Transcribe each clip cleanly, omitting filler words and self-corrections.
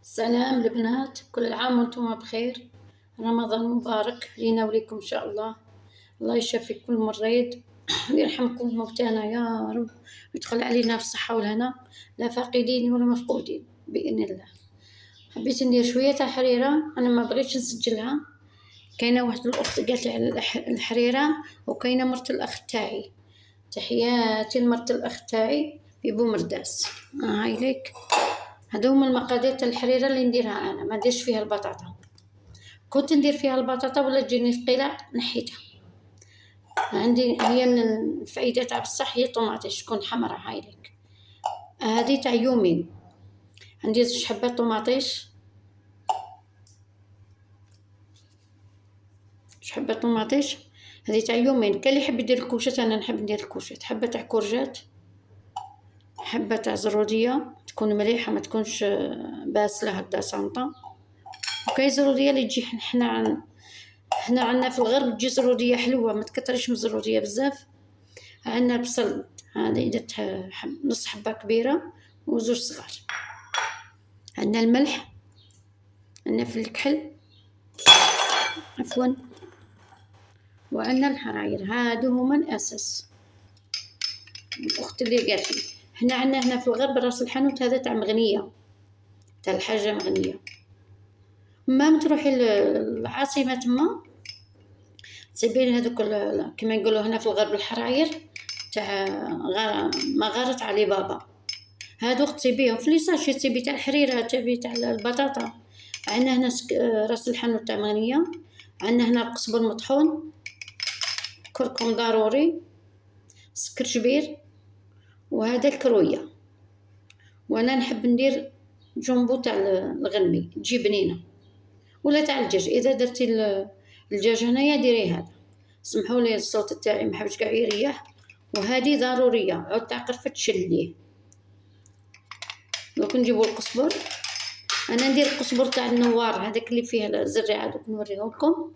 سلام البنات، كل عام وانتم بخير. رمضان مبارك لينا وليكم إن شاء الله. الله يشفي كل مريض ويرحم كل موتانا يا رب، ويدخل علينا بالصحة والهنا، لا فاقدين ولا مفقودين بإذن الله. حبيت ندير شوية تاع حريرة، أنا ما بغيتش نسجلها. كاينة واحد الأخت قالت لي على الحريرة، وكاينة مرت الأخ تاعي. تحياتي لمرت الأخ تاعي بيبو مرداس. هاي ليك، هادو هما المقادير تاع الحريرة اللي نديرها أنا. ما نديرش فيها البطاطا، كنت ندير فيها البطاطا ولا تجيني ثقيلة نحيتها. عندي هي الفائدة تاع بصح هي طوماطيش تكون حمرا. هاي ليك، هذه تاع يومين. عندي 2 حبات طوماطيش، 2 حبات طوماطيش. هذه تاع يومين. كان اللي يحب يدير الكوشات، أنا نحب ندير الكوشات. حبة تاع كورجات، حبة تاع زرودية تكون مليحة، ما تكونش باسلة هكذا صامتة. وكاين زرودية اللي تجي حنا عندنا في الغرب تجي زرودية حلوة، ما تكترش من الزرودية بزاف. عندنا البصل، هذه درت نص حبة كبيرة وزوج صغار. عندنا الملح، عندنا في الكحل عفوا، وعندنا الحراير. هادو هما الأساس. الأخت اللي قالت لي حنا عندنا هنا في الغرب راس الحانوت هذا تاع مغنية، تاع الحاجة مغنية. ما تروحي العاصمة تما تصيبين هذوك كما يقولوا هنا في الغرب الحراير تاع مغارة علي بابا. هادو تصيبيهم في ليساشي، تصيبي تاع الحريرة، تصيبي تاع البطاطا. عندنا هنا راس الحانوت تاع مغنية. عندنا هنا القزبر مطحون، كركم ضروري، سكرجبير، وهذا الكروية. وانا نحب ندير جنبو تاع الغنمي تجي بنينه، ولا تاع الدجاج. اذا درتي الدجاج هنايا ديري هذا. سمحوا لي الصوت تاعي ما حبش كاع يريح. وهذه ضروريه عود تاع قرفه تشليه. دوك نجيبو القزبر. انا ندير القزبر تاع النوار هذاك اللي فيه الزريعه، دوك نوريه لكم.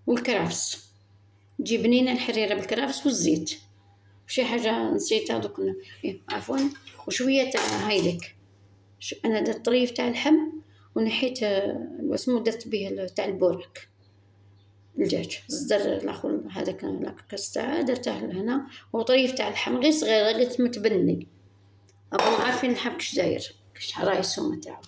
والكرافس تجي بنينه الحريره بالكرافس والزيت. شي حاجه نسيتها دوك عفوا. وشويه تاع هايلك. انا درت طريف تاع اللحم، ونحيت واسمو درت به تاع البورك الدجاج. الزر الاخر هذاك لاكاس تاعه درته لهنا. وطريف تاع اللحم غير صغير، غير متبني. ابو عارفين اللحم كش داير، كش حرايسو تاعو.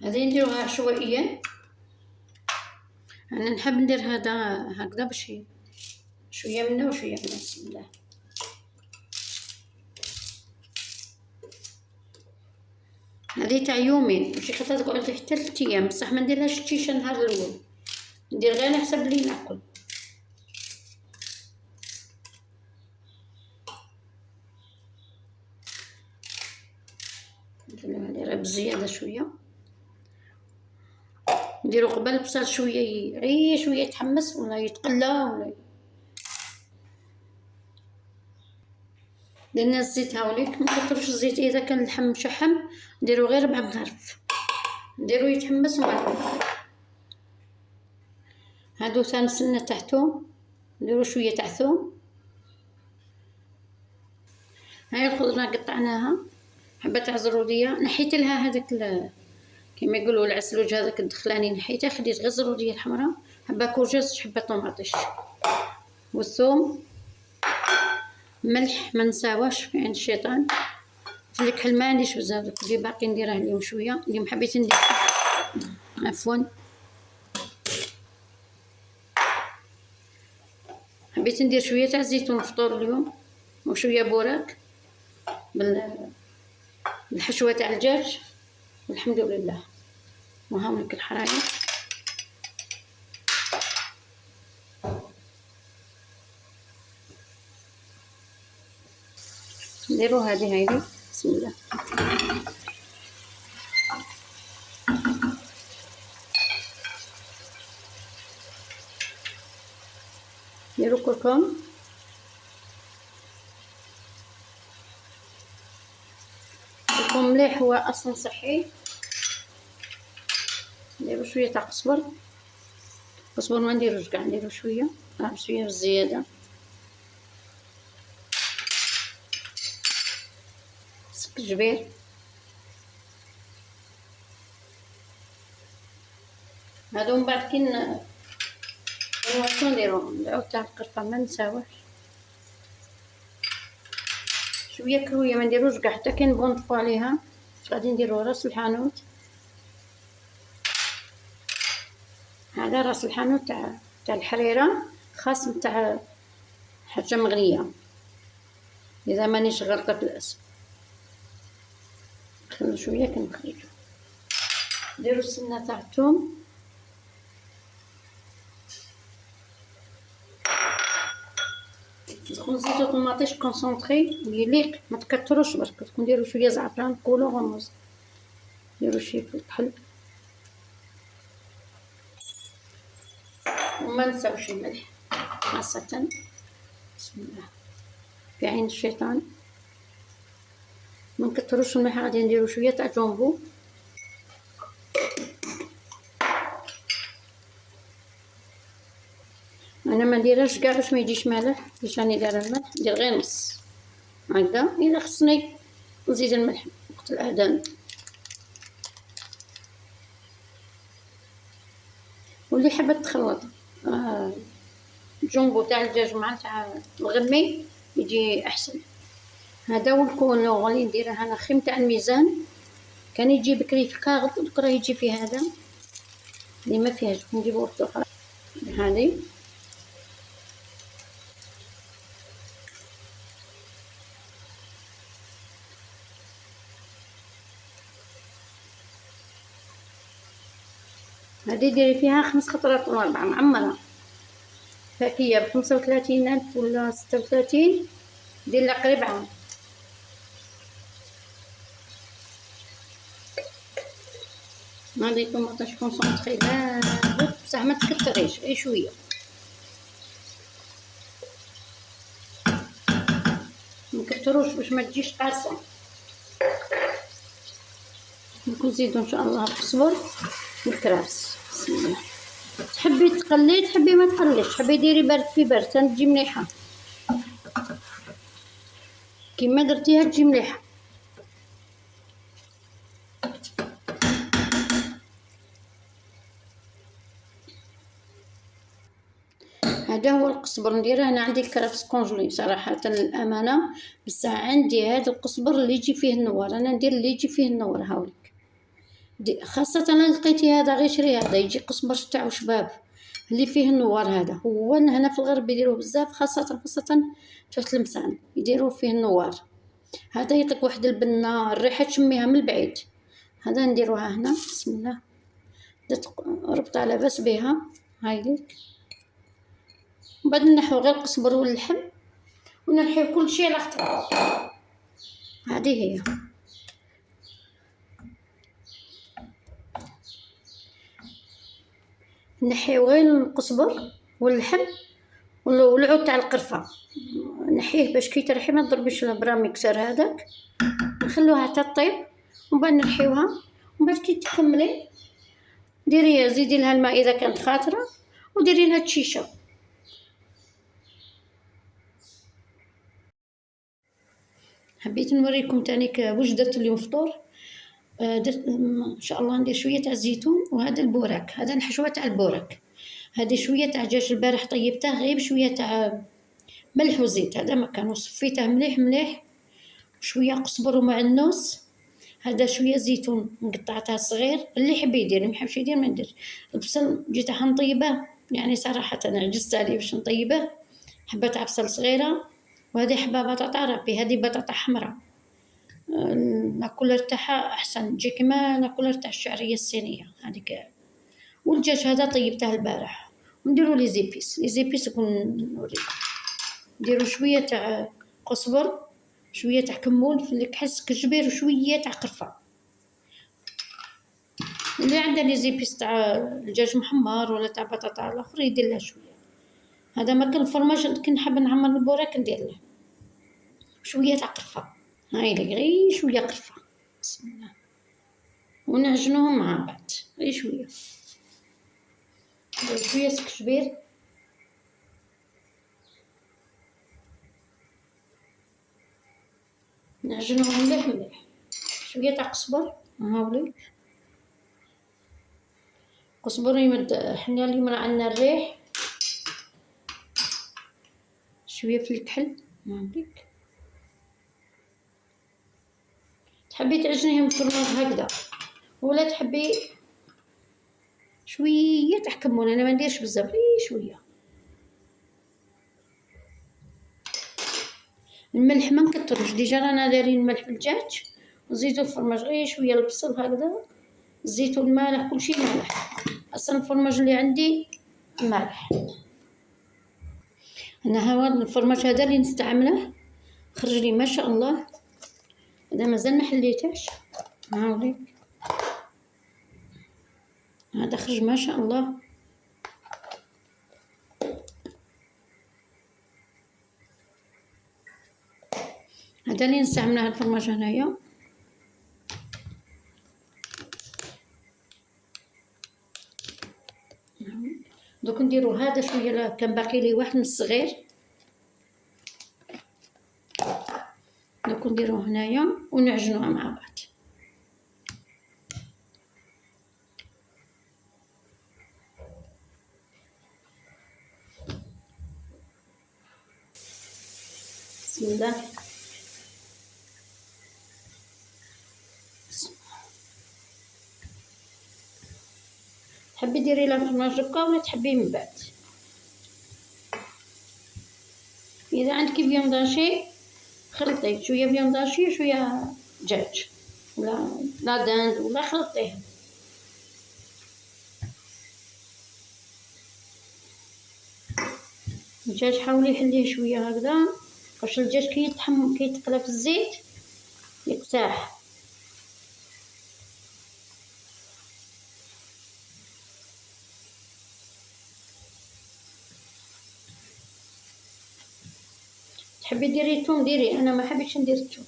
هذه نديروها عشوائيا. انا نحب ندير هذا هكذا باش شويه منه وشويه منه. بسم الله. هذه تاع يومين، ماشي خاطر تقعد حتى 3 ايام، بصح ما نديرهاش تيشا نهار الاول، ندير غير على حسب اللي ناكل. نديرو عليه بزياده شويه. نديرو قبل البصل شويه غير شويه يتحمس ولا يتقلى ولا. درنا الزيت هاوليك، ما كتروش الزيت. اذا كان اللحم مشحم نديرو غير 4 مغارف، نديرو يتحمس ومن هادو ثاني سنه تاع ثوم. نديرو شويه تاع ثوم. هاي الخضره قطعناها. حبه تاع زروديه نحيت لها هذاك كيما يقولوا العسلوج هذاك الدخلاني نحيته، خديت غير الزروديه الحمراء، حبه كورجاس، حبه طوماطيش، والثوم، ملح ما نساواش في عين الشيطان. في الكحل ما عنديش بزاف، اللي باقي نديره اليوم شويه. اليوم حبيت ندير عفوا، حبيت ندير شويه تاع الزيتون فطور اليوم، وشويه بوراك بالحشوه تاع الدجاج. والحمد لله. وهاوليك الحرايق. نديرو هذه بسم الله. نديرو كركم، يكون مليح، هو اصلا صحي. نديرو شويه تاع قزبر، ما نديروش كاع، نديرو شويه شويه بزياده. سكجبير، هادو من بعد كي نوصلو نديروهم. العود تاع القرفه ما نساوهش، شويه كرويه، ما نديروش كاع حتى كي نبغوا نطفو عليها. غادي نديرو راس الحانوت. هذا راس الحانوت تاع الحريره، خاص تاع حاجه مغليه، اذا مانيش غلطه في الاسم. نخلو شويه كنخرجو. نديرو السمنه تاع الثوم، تكون زيتو طوماطيش كونسونطري يليق، ما تكثروش برك. تكون ديروا شويه زعفران كولو غموز، ديروا شي الكحل، وما نساوش الملح خاصه. بسم الله في عين الشيطان. ما نكثروش الملح، غادي نديروا شويه تاع جونبو. انا ما نديرهاش كاع باش ما يجيش مالح، باش راني دايره الملح ندير غير نص هكذا. الا خصني نزيد الملح وقت الاذان. واللي حابه تخلط جونبو تاع الدجاج مع تاع الغمي يجي احسن. هذا والكونو اللي نديره انا خيم تاع الميزان، كان يجي بكري في الكاغط، بكره يجي في هذا اللي ما فيهاش، نجيبو وحده اخرى. هذه ديري فيها 5 خطرات ولا 4 معمره. فاكهه ب35,000 ولا 36، دير لها قريب عام. هذه طوماطيش كونسونطري لابد، بصح ما تكتريش، غير شويه. مكتروش باش ما تجيش قاسه. نزيدو ان شاء الله القزبر والكراس. بسم الله. تحبي تقلي، تحبي ما تقليش، تحبي ديري برد في برد تجي مليحه، كيما درتيها تجي مليحه. هذا هو القزبر نديره. انا عندي الكرفس كونجلي صراحه للامانه، بس عندي هذا القزبر اللي يجي فيه النوار، انا ندير اللي يجي فيه النوار. هاوليك خاصه انا لقيتي هذا غير شري، هذا يجي قزبر تاعو شباب اللي فيه النوار. هذا هو هنا في الغرب يديروه بزاف، خاصه في تلمسان يديروه فيه النوار. هذا يعطيك واحد البنه، الريحه تشميها من البعيد. هذا نديروها هنا. بسم الله. درت ربطه لاباس بها. هاي ليك. وبعد نحو غير القزبر واللحم، ونرحيو كل شيء على خطرة. هذه هي. نحيو غير القزبر واللحم والعود تاع القرفه، نحيه باش كي ترحي ما تضربيش البراميكسر هذاك، نخلوها حتى طيب ومن بعد نرحيوها. ومن بعد كي تكملي ديري زيدي لها الماء اذا كانت خاطره، وديري لها تشيشه. حبيت نوريكم تانيك واش درت اليوم فطور. درت ان شاء الله ندير شويه تاع الزيتون، وهذا البوراك، هذا الحشوه تاع البوراك. هذه شويه تاع دجاج البارح طيبته غير بشويه تاع ملح وزيت، هذا ما كان وصفيته مليح مليح. شويه قزبر ومعنوس. هذا شويه زيتون قطعتها صغير، اللي يحب يدير، ما يحبش يدير ما ندير. البصل جيت نطيبه، يعني صراحه انا عجزت عليه باش نطيبه. حبه تاع بصل صغيره، وهذه حبه بطاطا ربي، هذه بطاطا حمراء. الكولر تاعها احسن، تجي كيما الكولر تاع الشعريه الصينيه هذيك. والدجاج هذا طيبته البارح. ونديروا لي زيبيس يكون نوريكم. نديروا شويه تاع قزبر، شويه تاع كمون في الكحس كجبير، وشويه تاع قرفه. اللي عنده لي زيبيس تاع الدجاج محمر ولا تاع بطاطا الاخر يدير لها شويه. هذا ما كان الفرماج كي نحب نعمر البوراك ندير له شويه تاع قرفه. هاي غير شويه قرفه. بسم الله. ونعجنوهم مع بعض غير شويه، شويه سكشبير، نعجنوهم مليح مليح، شويه تاع قزبر، هاوليك قزبر يمد. حنا اليوم راه عندنا الريح، شويه في الكحل، هاوليك. تحبي تعجنيهم في الفرماج هكذا، ولا تحبي شويه تاع كمون، انا ما نديرش بزاف، غير شويه. الملح ما نكتروش، ديجا رانا دايرين الملح بالدجاج، وزيدو الفرماج غير شويه، البصل هكذا، الزيت والمالح كلشي مالح، اصلا الفرماج اللي عندي مالح. انا هوا الفرماج هذا اللي نستعمله خرج لي ما شاء الله، هذا مازال ما حليتهش، هاوليك هذا خرج ما شاء الله. هذا اللي نستعمله الفرماج هنايا. دوك نديرو هذا شويه، كان باقي لي واحد من الصغير، دوك نديروه هنايا ونعجنوها مع بعض. بسم الله. تحبي ديري لها فرماج هكا ولا تحبي من بعد؟ اذا عندك فيونداشي خلطيه شويه فيونداشي وشويه دجاج ولا لا داند ولا خلطيه. الدجاج حاولي يحليه شويه هكذا، واش الدجاج كيتقلى في الزيت يقتاح. تحبي ديري الثوم ديري، انا ما حبيتش ندير الثوم،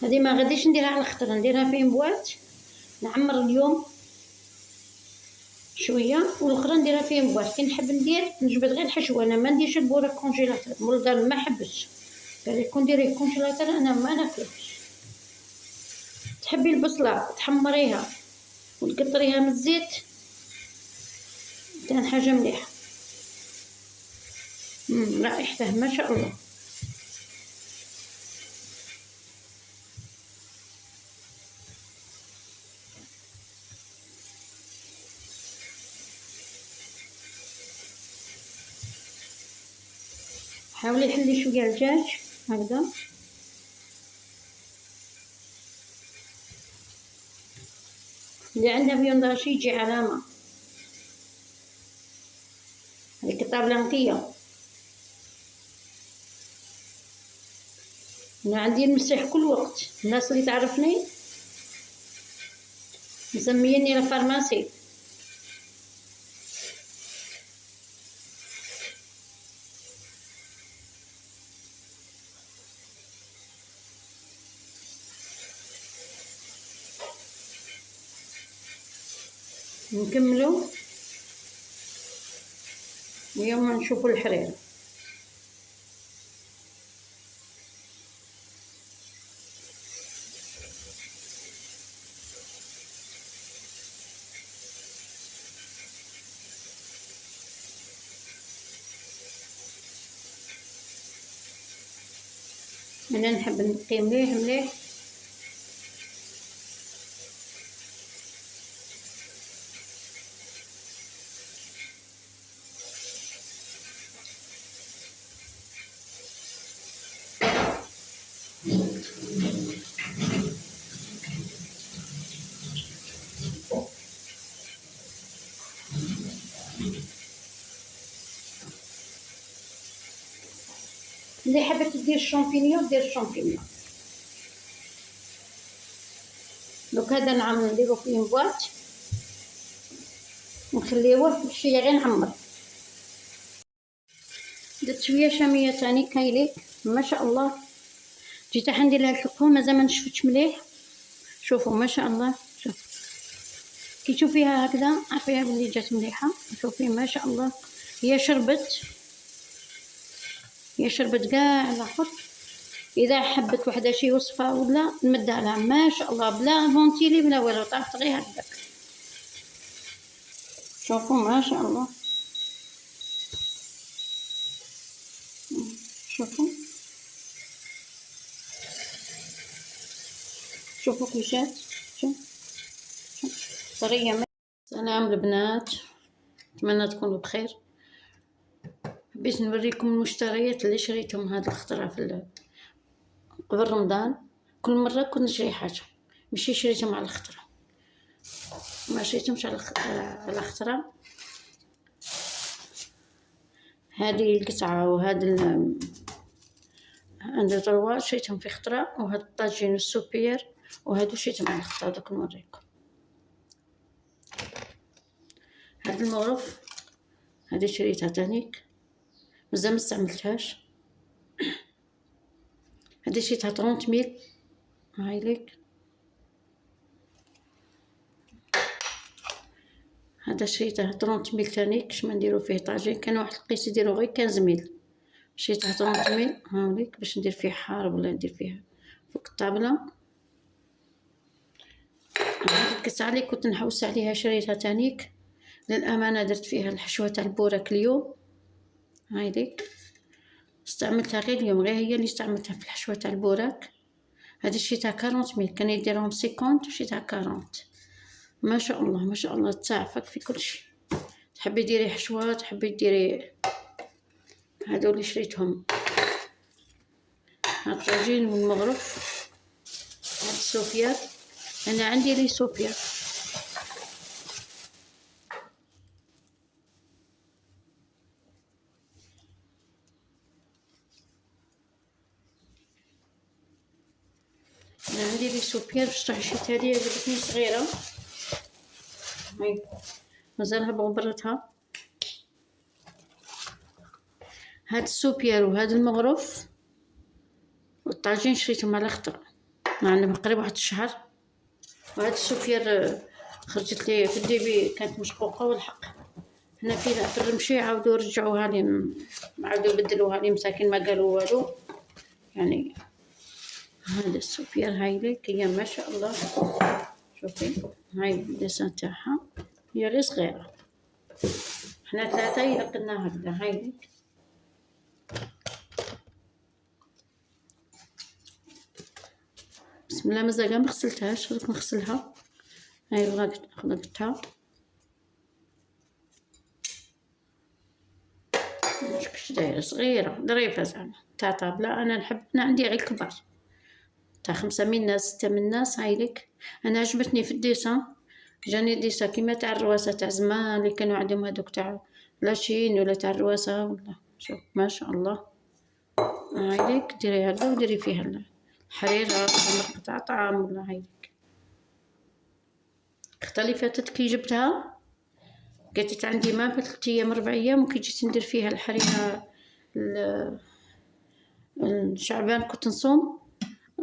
هذه ما غاديش نديرها على الخطره، نديرها في بواط نعمر اليوم شويه، والاخرى نديرها في بواط. كي نحب ندير نجبد غير الحشوه، انا ما نديرش البوره كونجيلاتور، مولدار ما حبش قال لي كون ديري كونجيلاتور انا ما ناكلش. تحبي البصله تحمريها وتقطريها من الزيت، كان حاجه مليحه، رائحته ما شاء الله. حاولي حلي شويه الدجاج هكذا، اللي عندها فيونداشي يجي علامه، هذيك الطابله نقيه. انا عندي المسيح كل وقت، الناس اللي تعرفني مسميني لا فارماسي. نكملو اليوم نشوفوا الحريره. انا نحب نقي مليح مليح، اللي حبت دير الشامبينيون دير الشامبينيون. دوك هذا نعم نديرو فيه بواط ونخليوه شويه غير نعمر. درت شويه شاميه تاني كايلي ما شاء الله، جيت راح ندير لها الحكومه مازال ما نشفتش مليح، شوفوا ما شاء الله. شوف كي تشوفيها هكذا عارفيها بلي جات مليحة. شوفي ما شاء الله هي شربت كاع الاخر. اذا حبت وحده شي وصفه ولا نمدها لها ما شاء الله بلا فونتيلي بلا والو، طاحت غير هكذاك. شوفوا ما شاء الله. شوفوا كي جات. شوف طريه. سلام البنات، نتمنى تكونوا بخير. حبيت نوريكم المشتريات اللي شريتهم هاد الخطره في قبل رمضان. كل مره كنت نشري حاجه، ماشي شريتهم على الخطره، ما شريتهمش على الخطره. هذه القطعه وهذا عند الروا شريتهم في خطره، وهاد الطاجين والسوبير وهادو شريتهم على الخطره. دوك نوريكم. هاد المغرف هذه شريتها تانيك، مازال ما استعملتهاش. هذه شريتها 30 ميل. هاي ليك. هذا شريته 30 ميل تانيك. كش ما نديرو فيه طاجين، كان واحد القيس يديرو غير 15 ميل. شريته 30 ميل هاوليك باش ندير فيه حارب ولا ندير فيه فوق الطابله. هذه القطعه اللي كنت نحوس عليها شريتها تانيك. للامانه درت فيها الحشوه تاع البوراك اليوم. هاي ليك استعملتها غير اليوم، غير هي اللي استعملتها في الحشوه تاع البوراك. هذه شريتها 40 ميل، كان يديرهم 50 وشريتها 40. ما شاء الله ما شاء الله تعرفك في كل شيء. تحبي ديري حشوه، تحبي ديري. هادو اللي شريتهم. هاد الطاجين والمغرف. هاد السوفيار، انا عندي لي سوفيار. انا عندي لي سوبير باش شريتها لي، عجبتني صغيره. هاي مازالها بغبرتها. هاد السوبير وهاد المغرف والطاجين شريتهم على خطر، يعني قريب واحد الشهر. وهاد السوبير خرجت لي في الديبي كانت مشقوقه والحق هنا في الرمشي عاودوا رجعوها لي، عاودوا بدلوها لي مساكين ما قالوا والو يعني. هذا السوبير هاي ليك هي ما شاء الله. شوفي هاي اللسان تاعها هي غير صغيره. حنا 3 يلقنا هكذا. هاي ليك بسم الله مازال ما غسلتهاش، غادي نغسلها. هاي غلقتها. كش دايره صغيره ظريفه زعما تاع طابله. انا نحب، انا عندي غير الكبار تاع 5 من الناس 6 من الناس. هاي ليك انا عجبتني في الديسان، جاني ديسان كيما تاع الرواسه تاع زمان اللي كانوا عندهم هذوك تاع لاشين ولا تاع الرواسه ولا. شوف ما شاء الله. هاي ليك ديري هذا وديري فيها الحريره ولا قطع طعام ولا. هاي ليك اللي فاتت كي جبتها قالت عندي ما 3 ايام 4 ايام، وكي جيت ندير فيها الحريره الشعبان كنت نصوم،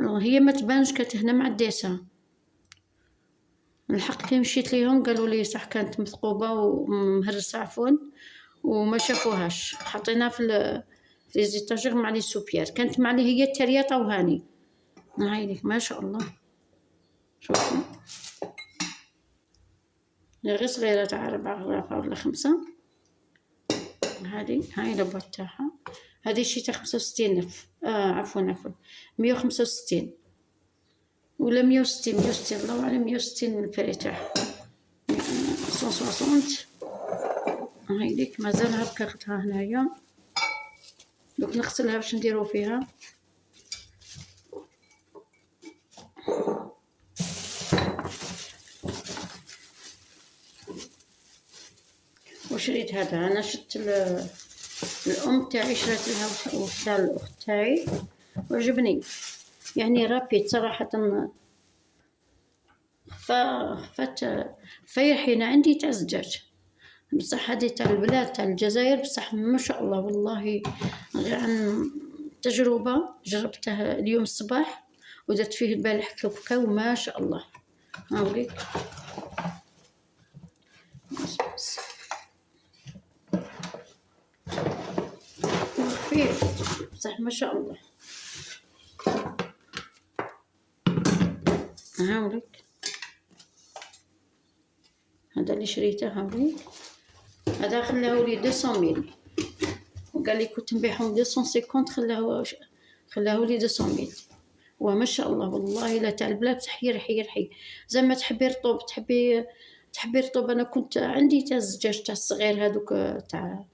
هي ما تبانش كانت هنا مع الديسان. الحق كي مشيت ليهم قالوا لي صح كانت مثقوبه ومهرسه عفوا وما شافوهاش. حطيناها في زيتاجير مع لي سوبيار، كانت مع لي هي التريه طوهاني. هاي ليك ما شاء الله. شوفوا غير صغيره تاع 4 غرفه ولا 5. هاي البوط تاعها. هذه شيتها 65,000 عفوا 165 ولا 160 الله أعلم. 160 البري تاعها 160. هاي ليك مازال هاكا خدها هنايا. دوك نغسلها باش نديرو فيها. وشريت هذا، انا شفت الام تاعي شريت لها وحده الاخت تاعي وعجبني يعني رابيد صراحه. خفات فيرحينا عندي تاع الزجاج بصح هذه تاع البلاد تاع الجزائر بصح ما شاء الله والله. غير عن تجربه جربتها اليوم الصباح ودرت فيه البارح كاوكاو ما شاء الله. هاوليك خفيف بصح ما شاء الله. هاوليك هذا اللي شريته. هاوليك هذا خلاهولي 200 ميل، وقال لي كنت نبيعهم 250، خلاهولي 200 ميل. وما شاء الله والله لا تاع البلاد حي زعما تحبي رطوب، تحبي رطوب. انا كنت عندي تاع الزجاج تاع الصغير هذوك تاع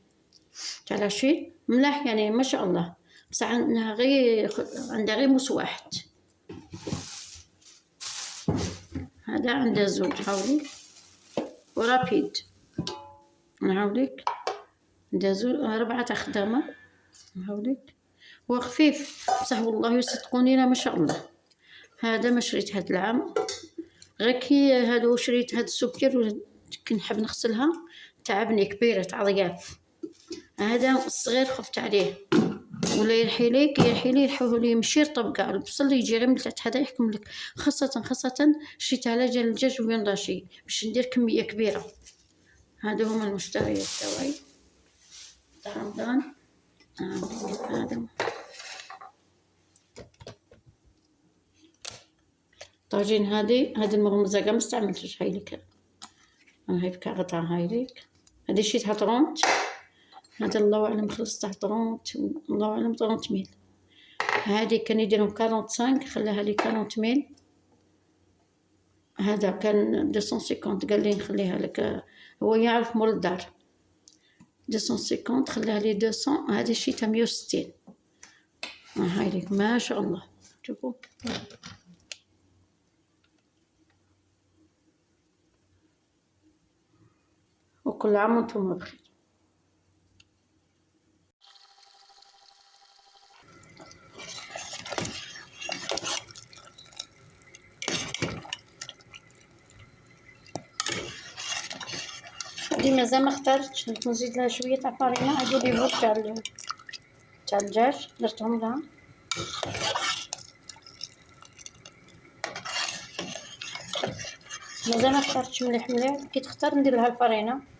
لاشين ملاح يعني ما شاء الله، بصح عندها غير موس واحد. هذا عنده زوج. هاوليك ورابيد. نعاودلك عنده زوج 4 خدامة. هاوليك وخفيف بصح والله يصدقوني لا ما شاء الله. هذا ما شريت هذا العام، غير كي هادو شريت هاد السكر كي نحب نغسلها تعبني كبيرة تاع ضياف. هذا الصغير خفت عليه، ولا يرحي لي يرحوه لي ماشي رطب كاع، البصل يجي غير من تحت. هذا يحكم لك خاصة شريت على جال الدجاج وينضاشي باش ندير كمية كبيرة. هادو هما المشتريات تاعي تاع رمضان. هذا طاجين. هذه المغمزة كاع ما استعملتش. هايليك هاي قطعة. هايليك هذه شريتها 30. هذا الله اعلم خلصتها 30، الله اعلم 30 ميل. هذه كان يديرهم 45، خلاها لي 40 ميل. هذا كان 250، قال لي نخليها لك، هو يعرف مول الدار. 250 خلاها لي 200. هذه شريتها 160. هايليك ما شاء الله. شوفوا وكل عام وانتم بخير. هادي مازال ما اختارتش، نزيد لها شويه تاع فرينه. هادو لي فوق تاع الدجاج درتهم لها. مازال ما اختارتش مليح كي تختار ندير لها الفرينه.